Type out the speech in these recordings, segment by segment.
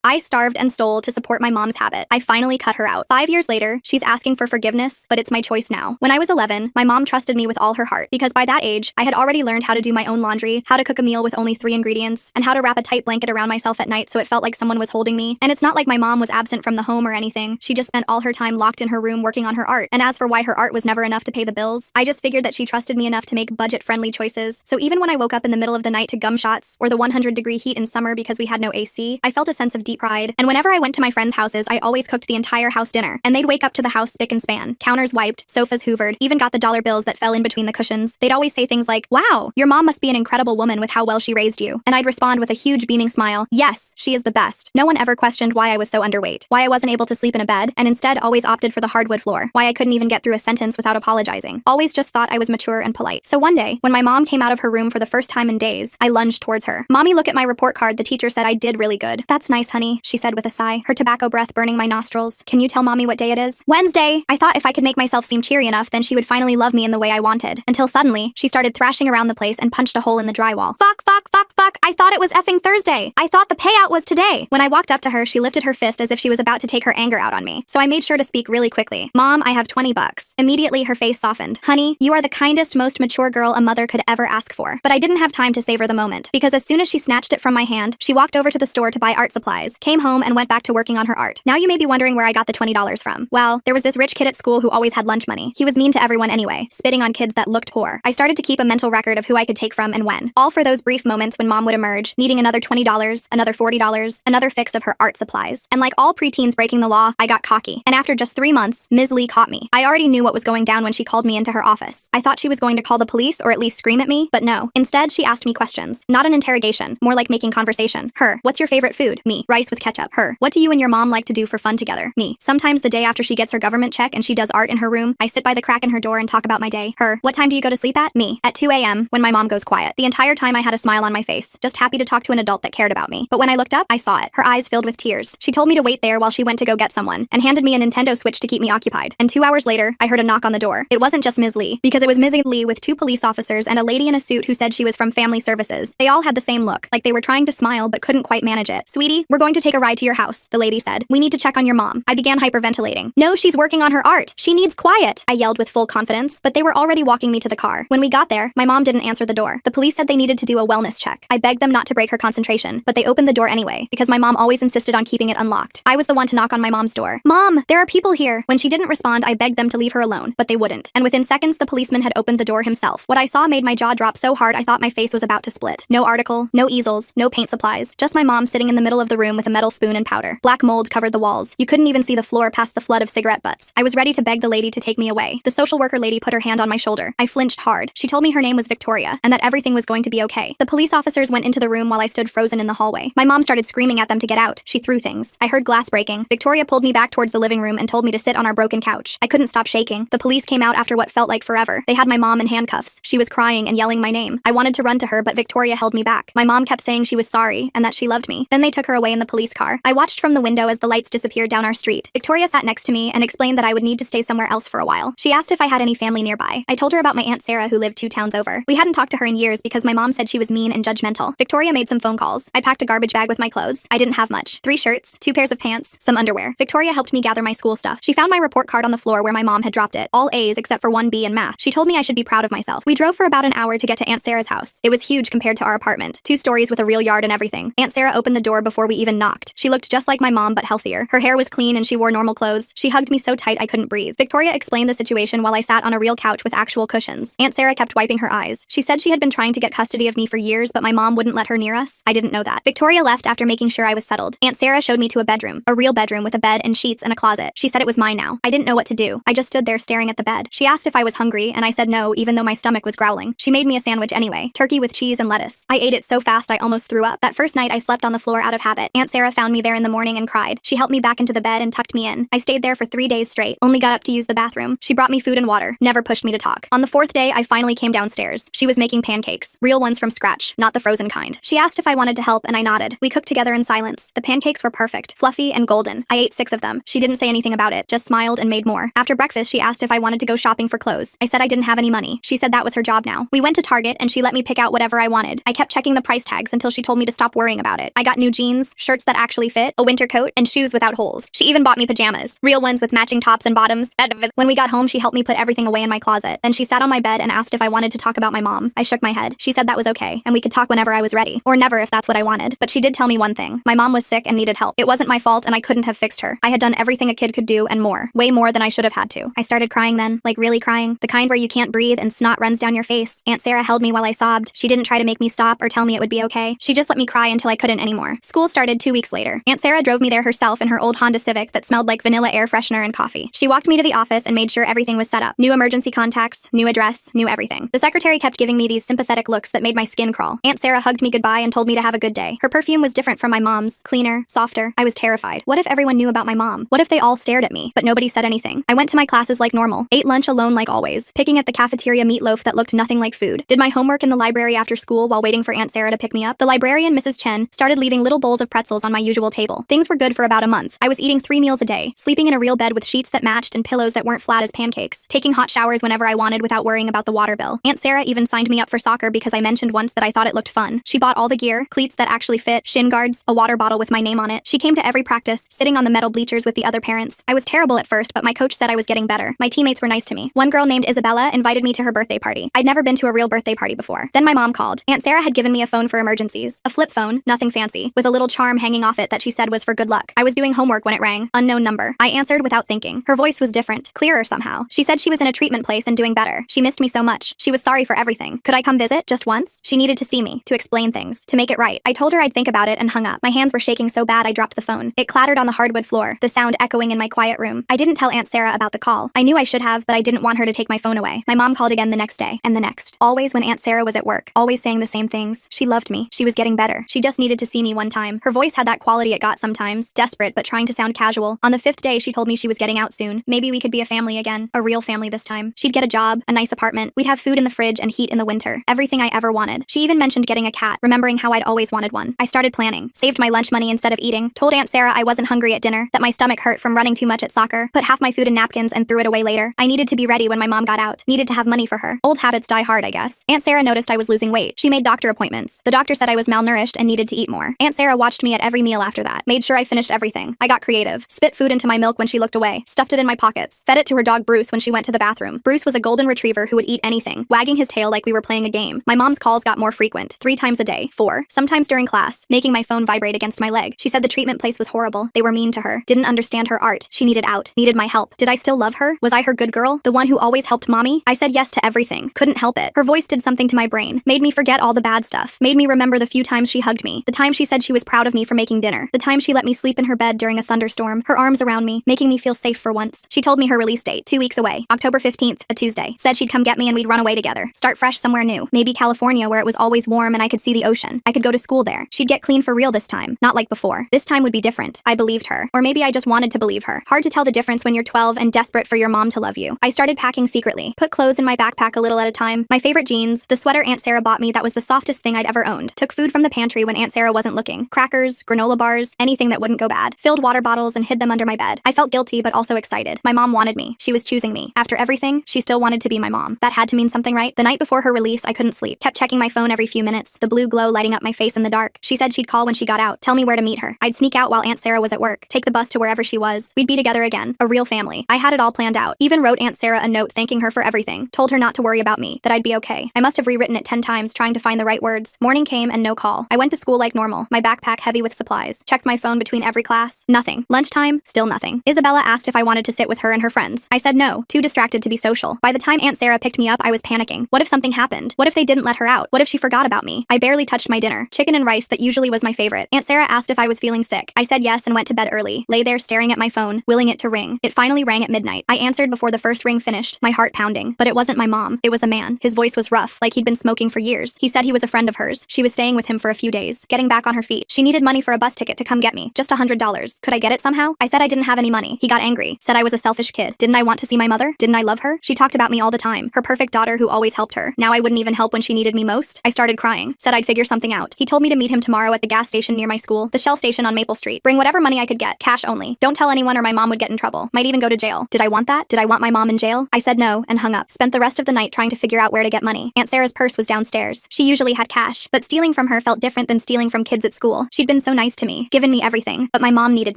I starved and stole to support my mom's habit. I finally cut her out. 5 years later, she's asking for forgiveness, but it's my choice now. When I was 11, my mom trusted me with all her heart because by that age, I had already learned how to do my own laundry, how to cook a meal with only 3 ingredients, and how to wrap a tight blanket around myself at night so it felt like someone was holding me. And it's not like my mom was absent from the home or anything. She just spent all her time locked in her room working on her art. And as for why her art was never enough to pay the bills, I just figured that she trusted me enough to make budget-friendly choices. So even when I woke up in the middle of the night to gum shots or the 100-degree heat in summer because we had no AC, I felt a sense of deep pride. And whenever I went to my friends' houses, I always cooked the entire house dinner. And they'd wake up to the house spick and span, counters wiped, sofas hoovered, even got the dollar bills that fell in between the cushions. They'd always say things like, "Wow, your mom must be an incredible woman with how well she raised you." And I'd respond with a huge beaming smile, "Yes, she is the best." No one ever questioned why I was so underweight, why I wasn't able to sleep in a bed, and instead always opted for the hardwood floor, why I couldn't even get through a sentence without apologizing. Always just thought I was mature and polite. So one day, when my mom came out of her room for the first time in days, I lunged towards her. "Mommy, look at my report card. The teacher said I did really good." "That's nice, honey," she said with a sigh, her tobacco breath burning my nostrils. "Can you tell Mommy what day it is?" "Wednesday." I thought if I could make myself seem cheery enough, then she would finally love me in the way I wanted. Until suddenly, she started thrashing around the place and punched a hole in the drywall. Fuck, fuck, fuck, fuck. I thought it was effing Thursday. I thought the payout was today. When I walked up to her, she lifted her fist as if she was about to take her anger out on me. So I made sure to speak really quickly. "Mom, I have $20. Immediately, her face softened. "Honey, you are the kindest, most mature girl a mother could ever ask for." But I didn't have time to savor the moment, because as soon as she snatched it from my hand, she walked over to the store to buy art supplies, came home, and went back to working on her art. Now you may be wondering where I got the $20 from. Well, there was this rich kid at school who always had lunch money. He was mean to everyone anyway, spitting on kids that looked poor. I started to keep a mental record of who I could take from and when. All for those brief moments when Mom would emerge, needing another $20, another $40, another fix of her art supplies. And like all preteens breaking the law, I got cocky. And after just 3 months, Ms. Lee caught me. I already knew what was going down when she called me into her office. I thought she was going to call the police or at least scream at me, but no. Instead, she asked me questions. Not an interrogation, more like making conversation. Her, "What's your favorite food?" Me, "Rice with ketchup." Her, "What do you and your mom like to do for fun together?" Me, "Sometimes the day after she gets her government check and she does art in her room, I sit by the crack in her door and talk about my day." Her, "What time do you go to sleep at?" Me, "At 2 a.m. when my mom goes quiet." The entire time I had a smile on my face, just happy to talk to an adult that cared about me. But when I looked up, I saw it. Her eyes filled with tears. She told me to wait there while she went to go get someone, and handed me a Nintendo Switch to keep me occupied. And 2 hours later, I heard a knock on the door. It wasn't just Ms. Lee, because it was Ms. Lee with 2 police officers and a lady in a suit who said she was from Family Services. They all had the same look, like they were trying to smile but couldn't quite manage it. "Sweetie, we're going to take a ride to your house," the lady said. "We need to check on your mom." I began hyperventilating. "No, she's working on her art. She needs quiet," I yelled with full confidence, but they were already walking me to the car. When we got there, my mom didn't answer the door. The police said they needed to do a wellness check. I begged them not to break her concentration, but they opened the door anyway, because my mom always insisted on keeping it unlocked. I was the one to knock on my mom's door. "Mom, there are people here." When she didn't respond, I begged them to leave her alone, but they wouldn't. And within seconds, the policeman had opened the door himself. What I saw made my jaw drop so hard I thought my face was about to split. No article, no easels, no paint supplies, just my mom sitting in the middle of the room with a metal spoon and powder. Black mold covered the walls. You couldn't even see the floor past the flood of cigarette butts. I was ready to beg the lady to take me away. The social worker lady put her hand on my shoulder. I flinched hard. She told me her name was Victoria, and that everything was going to be okay. The police officers went into the room while I stood frozen in the hallway. My mom started screaming at them to get out. She threw things. I heard glass breaking. Victoria pulled me back towards the living room and told me to sit on our broken couch. I couldn't stop shaking. The police came out after what felt like forever. They had my mom in handcuffs. She was crying and yelling my name. I wanted to run to her, but Victoria held me back. My mom kept saying she was sorry and that she loved me. Then they took her away in the police car. I watched from the window as the lights disappeared down our street. Victoria sat next to me and explained that I would need to stay somewhere else for a while. She asked if I had any family nearby. I told her about my Aunt Sarah who lived 2 towns over. We hadn't talked to her in years because my mom said she was mean and judgmental. Victoria made some phone calls. I packed a garbage bag with my clothes. I didn't have much. 3 shirts, 2 pairs of pants, some underwear. Victoria helped me gather my school stuff. She found my report card on the floor where my mom had dropped it. All A's except for 1 B in math. She told me I should be proud of myself. We drove for about an hour to get to Aunt Sarah's house. It was huge compared to our apartment. 2 stories with a real yard and everything. Aunt Sarah opened the door before we even knocked. She looked just like my mom but healthier. Her hair was clean and she wore normal clothes. She hugged me so tight I couldn't breathe. Victoria explained the situation while I sat on a real couch with actual cushions. Aunt Sarah kept wiping her eyes. She said she had been trying to get custody of me for years but my mom wouldn't let her near us. I didn't know that. Victoria left after making sure I was settled. Aunt Sarah showed me to a bedroom. A real bedroom with a bed and sheets and a closet. She said it was mine now. I didn't know what to do. I just stood there staring at the bed. She asked if I was hungry and I said no even though my stomach was growling. She made me a sandwich anyway. Turkey with cheese and lettuce. I ate it so fast I almost threw up. That first night I slept on the floor out of habit. Aunt Sarah found me there in the morning and cried. She helped me back into the bed and tucked me in. I stayed there for 3 days straight. Only got up to use the bathroom. She brought me food and water. Never pushed me to talk. On the 4th day I finally came downstairs. She was making pancakes. Real ones from scratch, not the frozen kind. She asked if I wanted to help and I nodded. We cooked together in silence. The pancakes were perfect, fluffy and golden. I ate 6 of them. She didn't say anything about it, just smiled and made more. After breakfast she asked if I wanted to go shopping for clothes. I said I didn't have any money. She said that was her job now. We went to Target and she let me pick out whatever I wanted. I kept checking the price tags until she told me to stop worrying about it. I got new jeans, shirts, shirts that actually fit, a winter coat, and shoes without holes. She even bought me pajamas, real ones with matching tops and bottoms. When we got home, she helped me put everything away in my closet. Then she sat on my bed and asked if I wanted to talk about my mom. I shook my head. She said that was okay, and we could talk whenever I was ready, or never if that's what I wanted. But she did tell me one thing. My mom was sick and needed help. It wasn't my fault, and I couldn't have fixed her. I had done everything a kid could do and more. Way more than I should have had to. I started crying then, like really crying. The kind where you can't breathe and snot runs down your face. Aunt Sarah held me while I sobbed. She didn't try to make me stop or tell me it would be okay. She just let me cry until I couldn't anymore. School started 2 weeks later. Aunt Sarah drove me there herself in her old Honda Civic that smelled like vanilla air freshener and coffee. She walked me to the office and made sure everything was set up. New emergency contacts, new address, new everything. The secretary kept giving me these sympathetic looks that made my skin crawl. Aunt Sarah hugged me goodbye and told me to have a good day. Her perfume was different from my mom's, cleaner, softer. I was terrified. What if everyone knew about my mom? What if they all stared at me, but nobody said anything? I went to my classes like normal, ate lunch alone like always, picking at the cafeteria meatloaf that looked nothing like food, did my homework in the library after school while waiting for Aunt Sarah to pick me up. The librarian, Mrs. Chen, started leaving little bowls of pretzels on my usual table. Things were good for about a month. I was eating 3 meals a day, sleeping in a real bed with sheets that matched and pillows that weren't flat as pancakes, taking hot showers whenever I wanted without worrying about the water bill. Aunt Sarah even signed me up for soccer because I mentioned once that I thought it looked fun. She bought all the gear, cleats that actually fit, shin guards, a water bottle with my name on it. She came to every practice, sitting on the metal bleachers with the other parents. I was terrible at first, but my coach said I was getting better. My teammates were nice to me. One girl named Isabella invited me to her birthday party. I'd never been to a real birthday party before. Then my mom called. Aunt Sarah had given me a phone for emergencies. A flip phone, nothing fancy, with a little charm hanging off it that she said was for good luck. I was doing homework when it rang. Unknown number. I answered without thinking. Her voice was different, clearer somehow. She said she was in a treatment place and doing better. She missed me so much. She was sorry for everything. Could I come visit just once? She needed to see me, to explain things, to make it right. I told her I'd think about it and hung up. My hands were shaking so bad I dropped the phone. It clattered on the hardwood floor, the sound echoing in my quiet room. I didn't tell Aunt Sarah about the call. I knew I should have, but I didn't want her to take my phone away. My mom called again the next day, and the next. Always when Aunt Sarah was at work, always saying the same things. She loved me. She was getting better. She just needed to see me one time. Her voice had that quality it got sometimes, desperate but trying to sound casual. On the 5th day, she told me she was getting out soon. Maybe we could be a family again, a real family this time. She'd get a job, a nice apartment. We'd have food in the fridge and heat in the winter. Everything I ever wanted. She even mentioned getting a cat, remembering how I'd always wanted one. I started planning, saved my lunch money instead of eating, told Aunt Sarah I wasn't hungry at dinner, that my stomach hurt from running too much at soccer, put half my food in napkins and threw it away later. I needed to be ready when my mom got out, needed to have money for her. Old habits die hard, I guess. Aunt Sarah noticed I was losing weight. She made doctor appointments. The doctor said I was malnourished and needed to eat more. Aunt Sarah watched me at every meal after that, made sure I finished everything. I got creative, spit food into my milk when she looked away, stuffed it in my pockets, fed it to her dog Bruce when she went to the bathroom. Bruce was a golden retriever who would eat anything, wagging his tail like we were playing a game. My mom's calls got more frequent, 3 times a day, 4, sometimes during class, making my phone vibrate against my leg. She said the treatment place was horrible. They were mean to her, didn't understand her art. She needed out, needed my help. Did I still love her? Was I her good girl? The one who always helped mommy? I said yes to everything. Couldn't help it. Her voice did something to my brain, made me forget all the bad stuff, made me remember the few times she hugged me, the time she said she was proud of me for making dinner, the time she let me sleep in her bed during a thunderstorm, her arms around me, making me feel safe for once. She told me her release date, 2 weeks away, October 15th, a Tuesday. Said she'd come get me and we'd run away together. Start fresh somewhere new. Maybe California where it was always warm and I could see the ocean. I could go to school there. She'd get clean for real this time, not like before. This time would be different. I believed her. Or maybe I just wanted to believe her. Hard to tell the difference when you're 12 and desperate for your mom to love you. I started packing secretly. Put clothes in my backpack a little at a time. My favorite jeans, the sweater Aunt Sarah bought me that was the softest thing I'd ever owned. Took food from the pantry when Aunt Sarah wasn't looking. Crackers, granola bars, anything that wouldn't go bad. Filled water bottles and hid them under my bed. I felt guilty but also excited. My mom wanted me. She was choosing me. After everything, she still wanted to be my mom. That had to mean something, right? The night before her release, I couldn't sleep. Kept checking my phone every few minutes, the blue glow lighting up my face in the dark. She said she'd call when she got out, tell me where to meet her. I'd sneak out while Aunt Sarah was at work, take the bus to wherever she was. We'd be together again, a real family. I had it all planned out. Even wrote Aunt Sarah a note thanking her for everything. Told her not to worry about me, that I'd be okay. I must have rewritten it 10 times trying to find the right words. Morning came and no call. I went to school like normal, my backpack heavy with supplies. Checked my phone between every class. Nothing. Lunchtime, still nothing. Isabella asked if I wanted to sit with her and her friends. I said no, too distracted to be social. By the time Aunt Sarah picked me up, I was panicking. What if something happened? What if they didn't let her out? What if she forgot about me? I barely touched my dinner. Chicken and rice that usually was my favorite. Aunt Sarah asked if I was feeling sick. I said yes and went to bed early. Lay there staring at my phone, willing it to ring. It finally rang at midnight. I answered before the first ring finished, my heart pounding. But it wasn't my mom. It was a man. His voice was rough, like he'd been smoking for years. He said he was a friend of hers. She was staying with him for a few days, getting back on her feet. She needed money for a bus ticket to come get me. Just $100. Could I get it somehow? I said I didn't have any money. He got angry. Said I was a selfish kid. Didn't I want to see my mother? Didn't I love her? She talked about me all the time. Her perfect daughter who always helped her. Now I wouldn't even help when she needed me most. I started crying. Said I'd figure something out. He told me to meet him tomorrow at the gas station near my school, the Shell station on Maple Street. Bring whatever money I could get. Cash only. Don't tell anyone or my mom would get in trouble. Might even go to jail. Did I want that? Did I want my mom in jail? I said no and hung up. Spent the rest of the night trying to figure out where to get money. Aunt Sarah's purse was downstairs. She usually had cash, but stealing from her felt different than stealing from kids at school. She'd been been so nice to me, given me everything, but my mom needed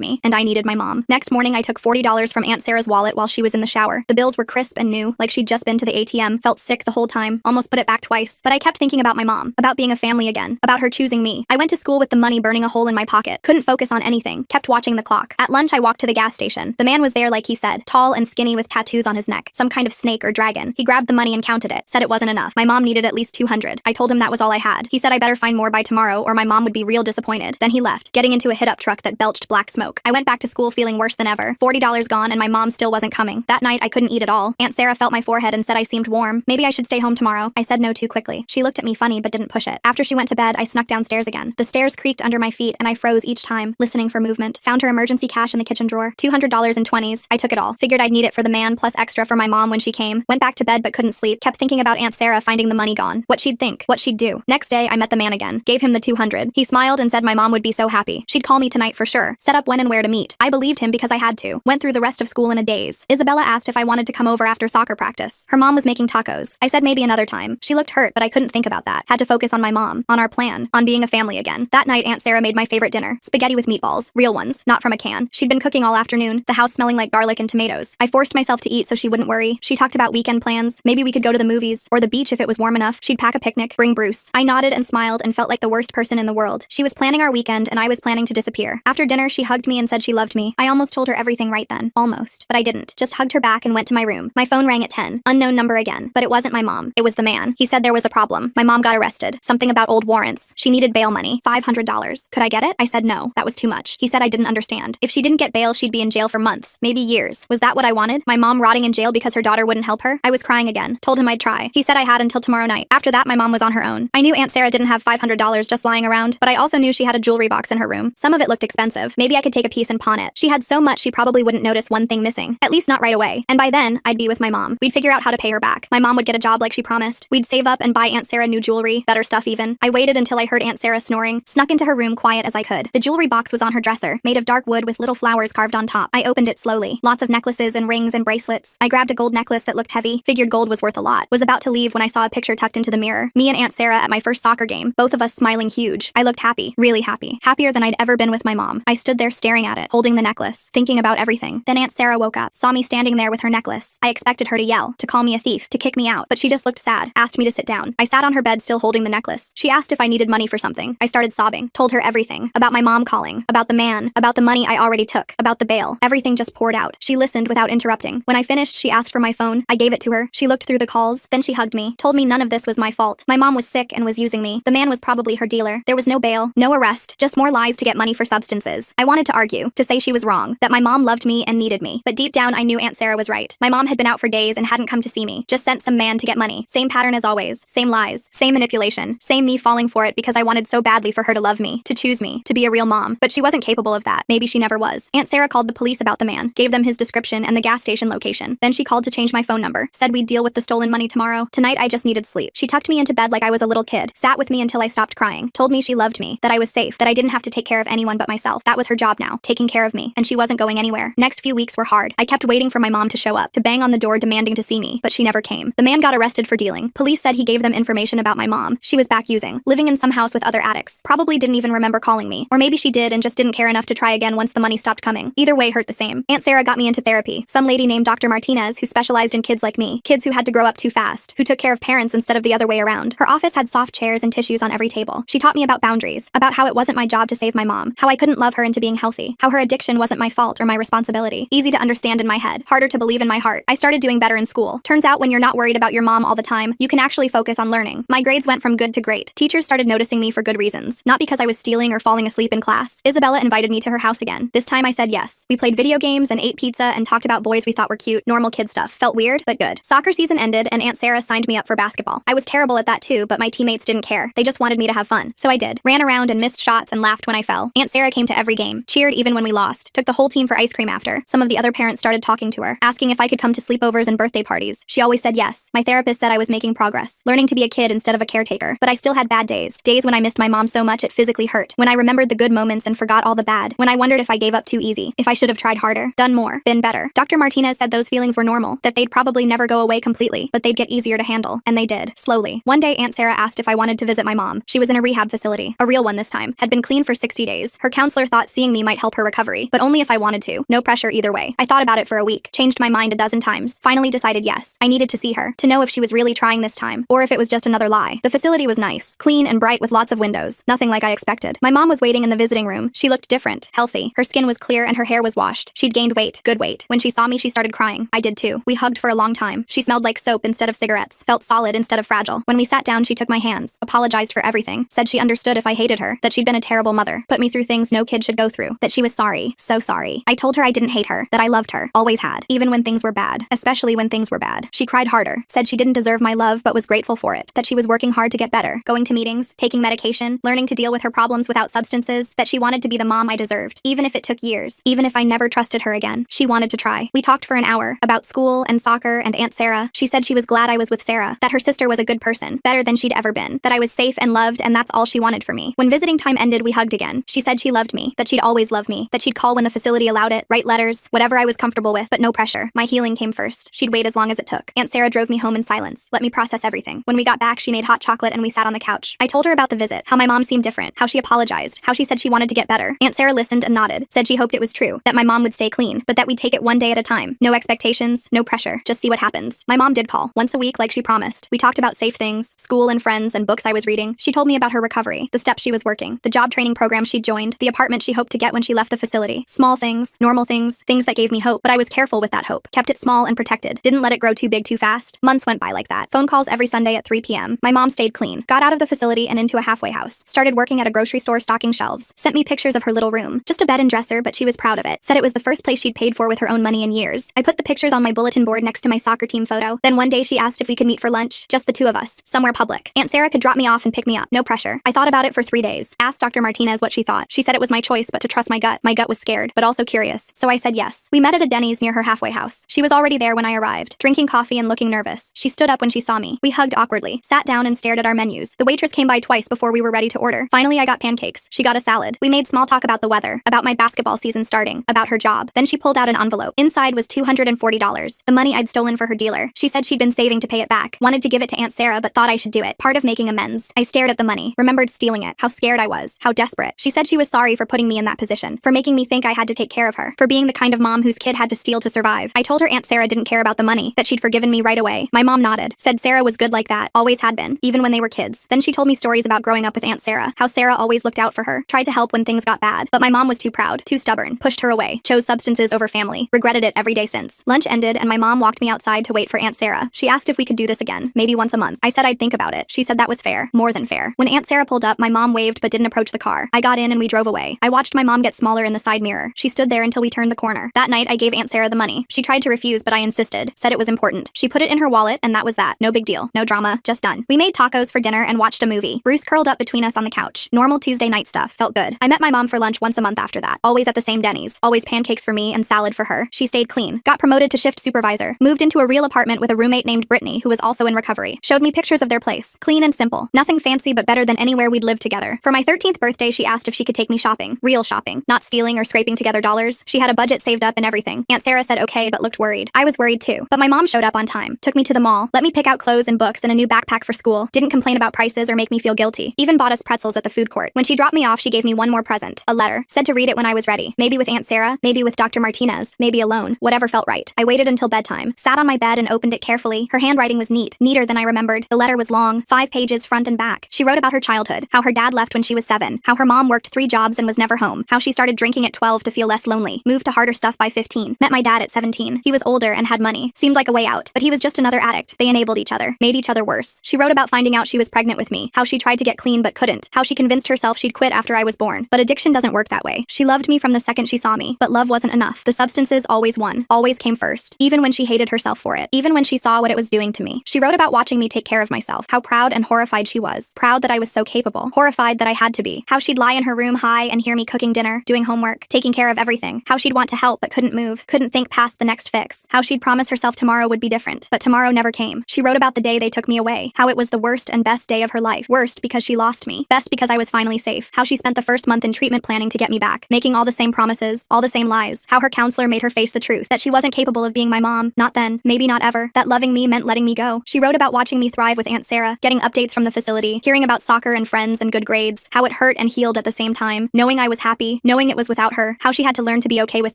me, and I needed my mom. Next morning, I took $40 from Aunt Sarah's wallet while she was in the shower. The bills were crisp and new, like she'd just been to the ATM, felt sick the whole time, almost put it back twice. But I kept thinking about my mom, about being a family again, about her choosing me. I went to school with the money burning a hole in my pocket, couldn't focus on anything, kept watching the clock. At lunch, I walked to the gas station. The man was there like he said, tall and skinny with tattoos on his neck, some kind of snake or dragon. He grabbed the money and counted it, said it wasn't enough. My mom needed at least 200. I told him that was all I had. He said I better find more by tomorrow or my mom would be real disappointed. Then he left, getting into a hit-up truck that belched black smoke. I went back to school feeling worse than ever. $40 gone and my mom still wasn't coming. That night, I couldn't eat at all. Aunt Sarah felt my forehead and said I seemed warm. Maybe I should stay home tomorrow. I said no too quickly. She looked at me funny but didn't push it. After she went to bed, I snuck downstairs again. The stairs creaked under my feet and I froze each time, listening for movement. Found her emergency cash in the kitchen drawer. $200 in 20s. I took it all. Figured I'd need it for the man plus extra for my mom when she came. Went back to bed but couldn't sleep. Kept thinking about Aunt Sarah finding the money gone. What she'd think. What she'd do. Next day, I met the man again. Gave him the 200. He smiled and said my mom would be so happy. She'd call me tonight for sure. Set up when and where to meet. I believed him because I had to. Went through the rest of school in a daze. Isabella asked if I wanted to come over after soccer practice. Her mom was making tacos. I said maybe another time. She looked hurt, but I couldn't think about that. Had to focus on my mom, on our plan, on being a family again. That night, Aunt Sarah made my favorite dinner. Spaghetti with meatballs. Real ones, not from a can. She'd been cooking all afternoon, the house smelling like garlic and tomatoes. I forced myself to eat so she wouldn't worry. She talked about weekend plans. Maybe we could go to the movies, or the beach if it was warm enough. She'd pack a picnic, bring Bruce. I nodded and smiled and felt like the worst person in the world. She was planning our weekend and I was planning to disappear. After dinner, she hugged me and said she loved me. I almost told her everything right then. Almost. But I didn't. Just hugged her back and went to my room. My phone rang at 10. Unknown number again. But it wasn't my mom. It was the man. He said there was a problem. My mom got arrested. Something about old warrants. She needed bail money. $500. Could I get it? I said no. That was too much. He said I didn't understand. If she didn't get bail, she'd be in jail for months. Maybe years. Was that what I wanted? My mom rotting in jail because her daughter wouldn't help her? I was crying again. Told him I'd try. He said I had until tomorrow night. After that, my mom was on her own. I knew Aunt Sarah didn't have $500 just lying around, but I also knew she had a jewelry box in her room. Some of it looked expensive. Maybe I could take a piece and pawn it. She had so much she probably wouldn't notice one thing missing. At least not right away. And by then, I'd be with my mom. We'd figure out how to pay her back. My mom would get a job like she promised. We'd save up and buy Aunt Sarah new jewelry, better stuff even. I waited until I heard Aunt Sarah snoring, snuck into her room quiet as I could. The jewelry box was on her dresser, made of dark wood with little flowers carved on top. I opened it slowly. Lots of necklaces and rings and bracelets. I grabbed a gold necklace that looked heavy, figured gold was worth a lot. Was about to leave when I saw a picture tucked into the mirror. Me and Aunt Sarah at my first soccer game, both of us smiling huge. I looked happy, really happy. Happier than I'd ever been with my mom. I stood there staring at it, holding the necklace, thinking about everything. Then Aunt Sarah woke up, saw me standing there with her necklace. I expected her to yell, to call me a thief, to kick me out, but she just looked sad, asked me to sit down. I sat on her bed still holding the necklace. She asked if I needed money for something. I started sobbing, told her everything, about my mom calling, about the man, about the money I already took, about the bail. Everything just poured out. She listened without interrupting. When I finished, she asked for my phone. I gave it to her. She looked through the calls, then she hugged me, told me none of this was my fault. My mom was sick and was using me. The man was probably her dealer. There was no bail, no arrest, just more lies to get money for substances. I wanted to argue, to say she was wrong, that my mom loved me and needed me. But deep down, I knew Aunt Sarah was right. My mom had been out for days and hadn't come to see me, just sent some man to get money. Same pattern as always. Same lies, same manipulation, same me falling for it because I wanted so badly for her to love me, to choose me, to be a real mom. But she wasn't capable of that. Maybe she never was. Aunt Sarah called the police about the man, gave them his description and the gas station location. Then she called to change my phone number, said we'd deal with the stolen money tomorrow. Tonight, I just needed sleep. She tucked me into bed like I was a little kid, sat with me until I stopped crying, told me she loved me, that I was safe, that I didn't have to take care of anyone but myself. That was her job now, taking care of me, and she wasn't going anywhere. Next few weeks were hard. I kept waiting for my mom to show up, to bang on the door demanding to see me, but she never came. The man got arrested for dealing. Police said he gave them information about my mom. She was back using, living in some house with other addicts. Probably didn't even remember calling me. Or maybe she did and just didn't care enough to try again once the money stopped coming. Either way hurt the same. Aunt Sarah got me into therapy. Some lady named Dr. Martinez who specialized in kids like me, kids who had to grow up too fast, who took care of parents instead of the other way around. Her office had soft chairs and tissues on every table. She taught me about boundaries, about how it wasn't my job to save my mom, how I couldn't love her into being healthy, how her addiction wasn't my fault or my responsibility. Easy to understand in my head, harder to believe in my heart. I started doing better in school. Turns out when you're not worried about your mom all the time, you can actually focus on learning. My grades went from good to great. Teachers started noticing me for good reasons, not because I was stealing or falling asleep in class. Isabella invited me to her house again. This time I said yes. We played video games and ate pizza and talked about boys we thought were cute, normal kid stuff. Felt weird, but good. Soccer season ended and Aunt Sarah signed me up for basketball. I was terrible at that too, but my teammates didn't care. They just wanted me to have fun. So I did. Ran around and missed shots and laughed when I fell. Aunt Sarah came to every game, cheered even when we lost, took the whole team for ice cream after. Some of the other parents started talking to her, asking if I could come to sleepovers and birthday parties. She always said yes. My therapist said I was making progress, learning to be a kid instead of a caretaker. But I still had bad days. Days when I missed my mom so much it physically hurt. When I remembered the good moments and forgot all the bad. When I wondered if I gave up too easy. If I should have tried harder, done more, been better. Dr. Martinez said those feelings were normal, that they'd probably never go away completely, but they'd get easier to handle. And they did, slowly. One day Aunt Sarah asked if I wanted to visit my mom. She was in a rehab facility, a real one this time, had Had been clean for 60 days. Her counselor thought seeing me might help her recovery, but only if I wanted to. No pressure either way. I thought about it for a week, changed my mind a dozen times, finally decided yes. I needed to see her, to know if she was really trying this time, or if it was just another lie. The facility was nice, clean and bright with lots of windows. Nothing like I expected. My mom was waiting in the visiting room. She looked different, healthy. Her skin was clear and her hair was washed. She'd gained weight, good weight. When she saw me, she started crying. I did too. We hugged for a long time. She smelled like soap instead of cigarettes, felt solid instead of fragile. When we sat down, she took my hands, apologized for everything, said she understood if I hated her, that she'd been a terrible mother, put me through things no kid should go through, that she was sorry, so sorry. I told her I didn't hate her, that I loved her, always had, even when things were bad, especially when things were bad. She cried harder, said she didn't deserve my love but was grateful for it, that she was working hard to get better, going to meetings, taking medication, learning to deal with her problems without substances, that she wanted to be the mom I deserved, even if it took years, even if I never trusted her again. She wanted to try. We talked for an hour, about school and soccer and Aunt Sarah. She said she was glad I was with Sarah, that her sister was a good person, better than she'd ever been, that I was safe and loved and that's all she wanted for me. When visiting time ended, we hugged again. She said she loved me, that she'd always love me, that she'd call when the facility allowed it, write letters, whatever I was comfortable with, but no pressure. My healing came first. She'd wait as long as it took. Aunt Sarah drove me home in silence, let me process everything. When we got back, she made hot chocolate and we sat on the couch. I told her about the visit, how my mom seemed different, how she apologized, how she said she wanted to get better. Aunt Sarah listened and nodded, said she hoped it was true, that my mom would stay clean, but that we'd take it one day at a time. No expectations, no pressure, just see what happens. My mom did call, once a week like she promised. We talked about safe things, school and friends and books I was reading. She told me about her recovery, the steps she was working, the job training program she'd joined, the apartment she hoped to get when she left the facility. Small things, normal things, things that gave me hope, but I was careful with that hope. Kept it small and protected. Didn't let it grow too big too fast. Months went by like that. Phone calls every Sunday at 3 p.m. My mom stayed clean. Got out of the facility and into a halfway house. Started working at a grocery store stocking shelves. Sent me pictures of her little room. Just a bed and dresser, but she was proud of it. Said it was the first place she'd paid for with her own money in years. I put the pictures on my bulletin board next to my soccer team photo. Then one day she asked if we could meet for lunch, just the two of us, somewhere public. Aunt Sarah could drop me off and pick me up. No pressure. I thought about it for 3 days. Asked Dr. Martinez what she thought. She said it was my choice, but to trust my gut. My gut was scared, but also curious. So I said yes. We met at a Denny's near her halfway house. She was already there when I arrived, drinking coffee and looking nervous. She stood up when she saw me. We hugged awkwardly, sat down and stared at our menus. The waitress came by twice before we were ready to order. Finally, I got pancakes. She got a salad. We made small talk about the weather, about my basketball season starting, about her job. Then she pulled out an envelope. Inside was $240, the money I'd stolen for her dealer. She said she'd been saving to pay it back. Wanted to give it to Aunt Sarah, but thought I should do it. Part of making amends. I stared at the money, remembered stealing it, how scared I was, how desperate. She said she was sorry for putting me in that position, for making me think I had to take care of her, for being the kind of mom whose kid had to steal to survive. I told her Aunt Sarah didn't care about the money, that she'd forgiven me right away. My mom nodded, said Sarah was good like that, always had been, even when they were kids. Then she told me stories about growing up with Aunt Sarah, how Sarah always looked out for her, tried to help when things got bad, but my mom was too proud, too stubborn, pushed her away, chose substances over family, regretted it every day since. Lunch ended and my mom walked me outside to wait for Aunt Sarah. She asked if we could do this again, maybe once a month. I said I'd think about it. She said that was fair, more than fair. When Aunt Sarah pulled up, my mom waved but didn't approach the car. I got in and we drove away. I watched my mom get smaller in the side mirror. She stood there until we turned the corner. That night, I gave Aunt Sarah the money. She tried to refuse, but I insisted, said it was important. She put it in her wallet and that was that. No big deal, no drama, just done. We made tacos for dinner and watched a movie. Bruce curled up between us on the couch. Normal Tuesday night stuff, felt good. I met my mom for lunch once a month after that. Always at the same Denny's. Always pancakes for me and salad for her. She stayed clean. Got promoted to shift supervisor. Moved into a real apartment with a roommate named Brittany, who was also in recovery. Showed me pictures of their place. Clean and simple. Nothing fancy but better than anywhere we'd lived together. For my 13th birthday, she asked if she could take me shopping. Real shopping. Not stealing or scraping together dollars. She had a budget saved up and everything. Aunt Sarah said okay, but looked worried. I was worried too. But my mom showed up on time. Took me to the mall. Let me pick out clothes and books and a new backpack for school. Didn't complain about prices or make me feel guilty. Even bought us pretzels at the food court. When she dropped me off, she gave me one more present. A letter. Said to read it when I was ready. Maybe with Aunt Sarah. Maybe with Dr. Martinez. Maybe alone. Whatever felt right. I waited until bedtime. Sat on my bed and opened it carefully. Her handwriting was neat. Neater than I remembered. The letter was long. 5 pages front and back. She wrote about her childhood. How her dad left when she was 7. How her mom worked 3 jobs and was never home. How she started drinking at 12 to feel less lonely. Moved to harder stuff by 15. Met my dad at 17. He was older and had money. Seemed like a way out. But he was just another addict. They enabled each other. Made each other worse. She wrote about finding out she was pregnant with me. How she tried to get clean but couldn't. How she convinced herself she'd quit after I was born. But addiction doesn't work that way. She loved me from the second she saw me. But love wasn't enough. The substances always won. Always came first. Even when she hated herself for it. Even when she saw what it was doing to me. She wrote about watching me take care of myself. How proud and horrified she was. Proud that I was so capable. Horrified that I had to be. How she'd lie in her room high and hear me cooking dinner, doing homework, taking care of everything. How she'd want to help but couldn't move, couldn't think past the next fix. How she'd promise herself tomorrow would be different, but tomorrow never came. She wrote about the day they took me away. How it was the worst and best day of her life. Worst because she lost me. Best because I was finally safe. How she spent the first month in treatment planning to get me back, making all the same promises, all the same lies. How her counselor made her face the truth, that she wasn't capable of being my mom, not then, maybe not ever, that loving me meant letting me go. She wrote about watching me thrive with Aunt Sarah, getting updates from the facility, hearing about soccer and friends and good grades, how it hurt and healed at the same time, knowing I was happy, knowing it was without her, how she had to learn to be okay with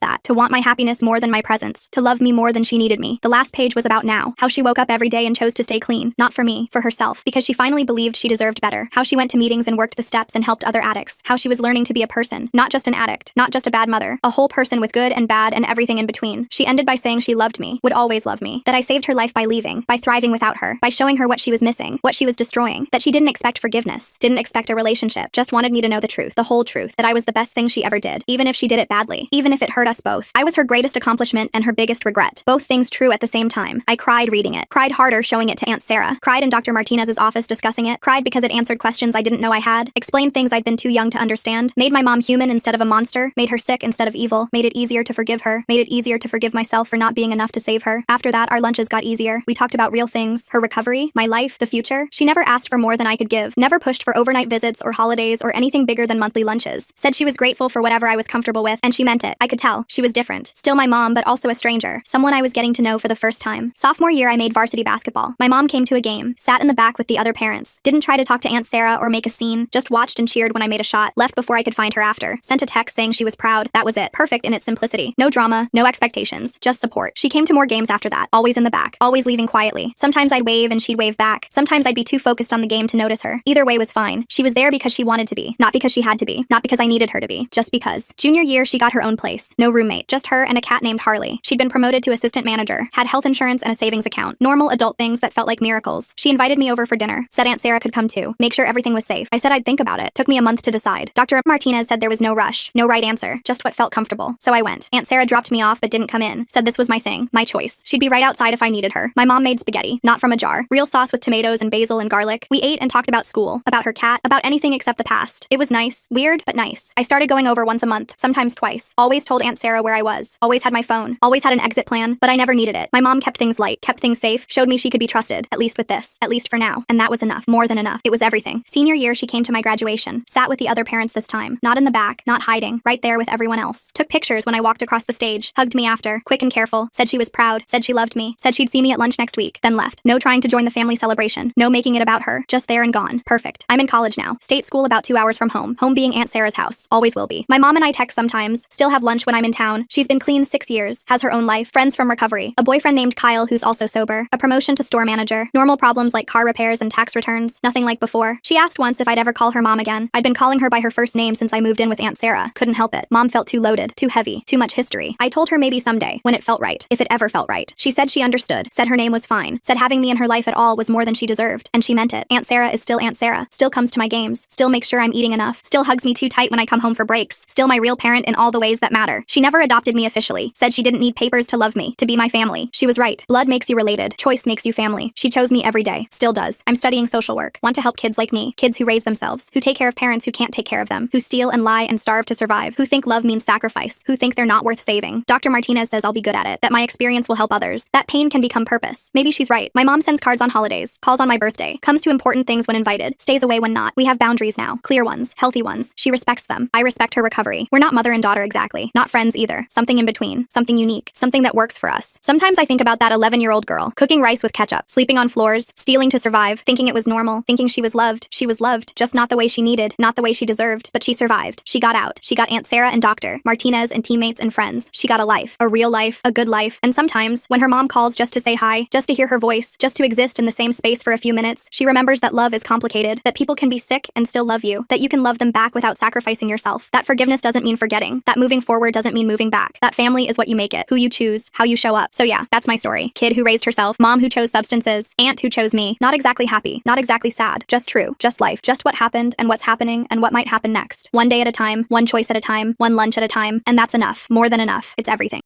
that, to want my happiness more than my presence, to love me more than she needed me. The last page was about now, how she woke up every day and chose to stay clean, not for me, for herself, because she finally believed she deserved better, how she went to meetings and worked the steps and helped other addicts, how she was learning to be a person, not just an addict, not just a bad mother, a whole person with good and bad and everything in between. She ended by saying she loved me, would always love me, that I saved her life by leaving, by thriving without her, by showing her what she was missing, what she was destroying, that she didn't expect forgiveness, didn't expect a relationship, just wanted me to know the truth, the whole truth, that I was the best thing she ever did, even if she did it badly, even if it hurt us both. I was her greatest accomplishment and her biggest regret. Both things true at the same time. I cried reading it, cried harder showing it to Aunt Sarah, cried in Dr. Martinez's office discussing it, cried because it answered questions I didn't know I had, explained things I'd been too young to understand, made my mom human instead of a monster, made her sick instead of evil, made it easier to forgive her, made it easier to forgive myself for not being enough to save her. After that, our lunches got easier. We talked about real things, her recovery, my life, the future. She never asked for more than I could give, never pushed for overnight visits or holidays or anything bigger than monthly lunches. Said she was grateful for whatever I was comfortable with, and she meant it. I could tell. She was different. Still my mom, but also a stranger. Someone I was getting to know for the first time. Sophomore year, I made varsity basketball. My mom came to a game, sat in the back with the other parents, didn't try to talk to Aunt Sarah or make a scene, just watched and cheered when I made a shot, left before I could find her after, sent a text saying she was proud. That was it. Perfect in its simplicity. No drama, no expectations, just support. She came to more games after that, always in the back, always leaving quietly. Sometimes I'd wave and she'd wave back. Sometimes I'd be too focused on the game to notice her. Either way was fine. She was there because she wanted to be, not because she had to be, not because I needed her to be, just because. Junior year, she got her own place. No roommate, just her and a cat named Harley. She'd been promoted to assistant manager, had health insurance and a savings account. Normal adult things that felt like miracles. She invited me over for dinner, said Aunt Sarah could come too, make sure everything was safe. I said I'd think about it. Took me a month to decide. Dr. Martinez said there was no rush, no right answer, just what felt comfortable. So I went. Aunt Sarah dropped me off but didn't come in. Said this was my thing, my choice. She'd be right outside if I needed her. My mom made spaghetti, not from a jar. Real sauce with tomatoes and basil and garlic. We ate and talked about school, about her cat, about anything except the past. It was nice, weird, but nice. I started going over once a month, sometimes twice. Always told Aunt Sarah where I was. Always had my phone. Always had an exit plan, but I never needed it. My mom kept things light, kept things safe, showed me she could be trusted, at least with this, at least for now. And that was enough, more than enough. It was everything. Senior year, she came to my graduation, sat with the other parents this time, not in the back, not hiding, right there with everyone else. Took pictures when I walked across the stage, hugged me after, quick and careful, said she was proud, said she loved me, said she'd see me at lunch next week, then left. No trying to join the family celebration, no making it about her, just there and gone. Perfect. I'm in college now. State school about 2 hours from home. Home being Aunt Sarah's house. Always will be. My mom and I text sometimes, still have lunch when I'm in town. She's been clean 6 years, has her own life, friends from recovery, a boyfriend named Kyle who's also sober, a promotion to store manager, normal problems like car repairs and tax returns, nothing like before. She asked once if I'd ever call her mom again. I'd been calling her by her first name since I moved in with Aunt Sarah. Couldn't help it. Mom felt too loaded, too heavy, too much history. I told her maybe someday, when it felt right, if it ever felt right. She said she understood, said her name was fine, said having me in her life at all was more than she deserved, and she meant it. Aunt Sarah is still Aunt Sarah, still comes to my games, still makes sure I'm eating enough, still hugs me too tight when I come home for breaks, still my real parent in all the ways that matter. She never adopted me officially, said she didn't need papers to love me, to be my family. She was right. Blood makes you related, choice makes you family. She chose me every day, still does. I'm studying social work, want to help kids like me, kids who raise themselves, who take care of parents who can't take care of them, who steal and lie and starve to survive, who think love means sacrifice, who think they're not worth saving. Dr. Martinez says I'll be good at it, that my experience will help others, that pain can become purpose. Maybe she's right. My mom sends cards on holidays, calls on my birthday, comes to important things when invited, stays away when not. We have boundaries now, clear ones, healthy ones. She respects them. I respect her recovery. We're not mother and daughter exactly, not friends either. Something in between, something unique, something that works for us. Sometimes I think about that 11-year-old girl, cooking rice with ketchup, sleeping on floors, stealing to survive, thinking it was normal, thinking she was loved, just not the way she needed, not the way she deserved, but she survived. She got out. She got Aunt Sarah and Dr. Martinez and teammates and friends. She got a life, a real life, a good life. And sometimes, when her mom calls just to say hi, just to hear her voice, just to exist in the same space for a few minutes, she remembers that love is complicated, that people can be sick and still love you, that you can love them back without sacrificing yourself, that forgiveness doesn't mean forgetting, that moving forward doesn't mean moving back, that family is what you make it, who you choose, how you show up. So yeah, that's my story. Kid who raised herself, mom who chose substances, aunt who chose me, not exactly happy, not exactly sad, just true, just life, just what happened and what's happening and what might happen next. One day at a time, one choice at a time, one lunch at a time, and that's enough, more than enough. It's everything.